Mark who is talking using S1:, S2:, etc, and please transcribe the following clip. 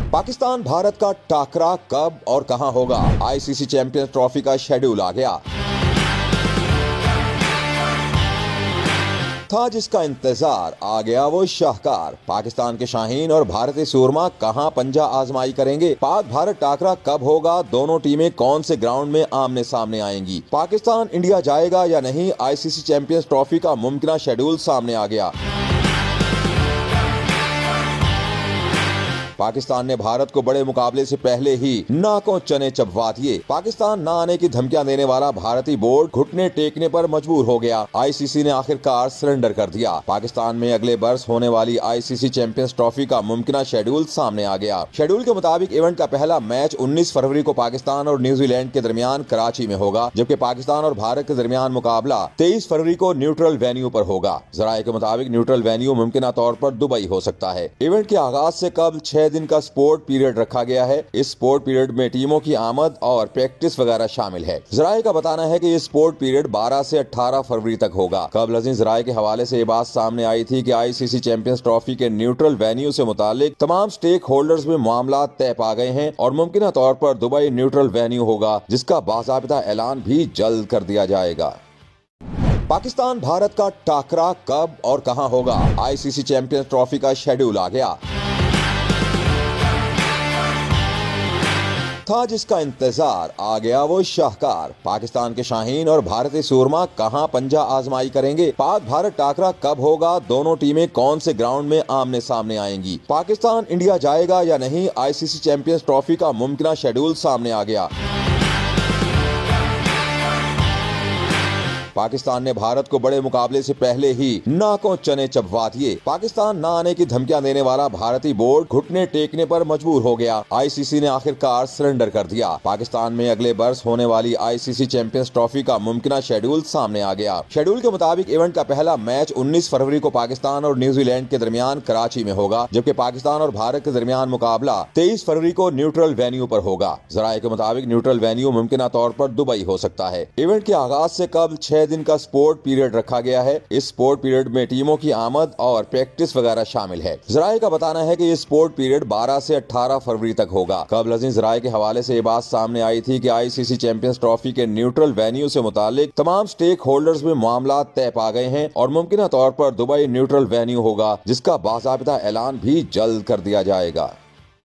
S1: पाकिस्तान भारत का टाकरा कब और कहां होगा? आईसीसी चैंपियंस ट्रॉफी का शेड्यूल आ गया था, जिसका इंतजार आ गया वो शाहकार। पाकिस्तान के शाहीन और भारतीय सूरमा कहां पंजा आजमाई करेंगे? पाक भारत टाकरा कब होगा? दोनों टीमें कौन से ग्राउंड में आमने सामने आएंगी? पाकिस्तान इंडिया जाएगा या नहीं? आईसीसी चैंपियंस ट्रॉफी का मुमकिन शेड्यूल सामने आ गया। पाकिस्तान ने भारत को बड़े मुकाबले से पहले ही नाकों चने चबवा दिए। पाकिस्तान न आने की धमकियां देने वाला भारतीय बोर्ड घुटने टेकने पर मजबूर हो गया। आईसीसी ने आखिरकार सरेंडर कर दिया। पाकिस्तान में अगले बरस होने वाली आईसीसी चैंपियंस ट्रॉफी का मुमकिन शेड्यूल सामने आ गया। शेड्यूल के मुताबिक इवेंट का पहला मैच 19 फरवरी को पाकिस्तान और न्यूजीलैंड के दरमियान कराची में होगा, जबकि पाकिस्तान और भारत के दरमियान मुकाबला 23 फरवरी को न्यूट्रल वेन्यू पर होगा। जराये के मुताबिक न्यूट्रल वेन्यू मुमकिन तौर पर दुबई हो सकता है। इवेंट के आगाज से कबल 6 दिन का स्पोर्ट पीरियड रखा गया है। इस स्पोर्ट पीरियड में टीमों की आमद और प्रैक्टिस वगैरह शामिल है। जराये का बताना है कि ये स्पोर्ट पीरियड 12 से 18 फरवरी तक होगा। कबल अजीं जराये के हवाले से ये बात सामने आई थी कि आईसीसी चैंपियंस ट्रॉफी के न्यूट्रल वेन्यू से मुतालिक तमाम स्टेक होल्डर्स में मामला तय पा गए हैं और मुमकिन तौर पर दुबई न्यूट्रल वेन्यू होगा, जिसका बाज़ाबिता ऐलान भी जल्द कर दिया जाएगा। पाकिस्तान भारत का टाकरा कब और कहां होगा? आईसीसी चैंपियंस ट्रॉफी का शेड्यूल आ गया था, जिसका इंतजार आ गया वो शाहकार। पाकिस्तान के शाहीन और भारतीय सूरमा कहां पंजा आजमाई करेंगे? पाक भारत टाकरा कब होगा? दोनों टीमें कौन से ग्राउंड में आमने सामने आएंगी? पाकिस्तान इंडिया जाएगा या नहीं? आईसीसी चैंपियंस ट्रॉफी का मुमकिन शेड्यूल सामने आ गया। पाकिस्तान ने भारत को बड़े मुकाबले से पहले ही नाकों चने चबवा दिए। पाकिस्तान न आने की धमकियां देने वाला भारतीय बोर्ड घुटने टेकने पर मजबूर हो गया। आईसीसी ने आखिरकार सरेंडर कर दिया। पाकिस्तान में अगले बरस होने वाली आईसीसी चैंपियंस ट्रॉफी का मुमकिन शेड्यूल सामने आ गया। शेड्यूल के मुताबिक इवेंट का पहला मैच 19 फरवरी को पाकिस्तान और न्यूजीलैंड के दरमियान कराची में होगा, जबकि पाकिस्तान और भारत के दरमियान मुकाबला 23 फरवरी को न्यूट्रल वेन्यू पर होगा। जराये के मुताबिक न्यूट्रल वेन्यू मुमकिन तौर पर दुबई हो सकता है। इवेंट के आगाज से कबल 6 दिन का स्पोर्ट पीरियड रखा गया है। इस स्पोर्ट पीरियड में टीमों की आमद और प्रैक्टिस वगैरह शामिल है। जराये का बताना है कि ये स्पोर्ट पीरियड 12 से 18 फरवरी तक होगा। कबल अजीं जराये के हवाले से ये बात सामने आई थी कि आईसीसी चैंपियंस ट्रॉफी के न्यूट्रल वेन्यू से मुतालिक तमाम स्टेक होल्डर्स में मामला तय पा गए हैं और मुमकिन तौर पर दुबई न्यूट्रल वेन्यू होगा, जिसका बाज़ाबिता ऐलान भी जल्द कर दिया जाएगा।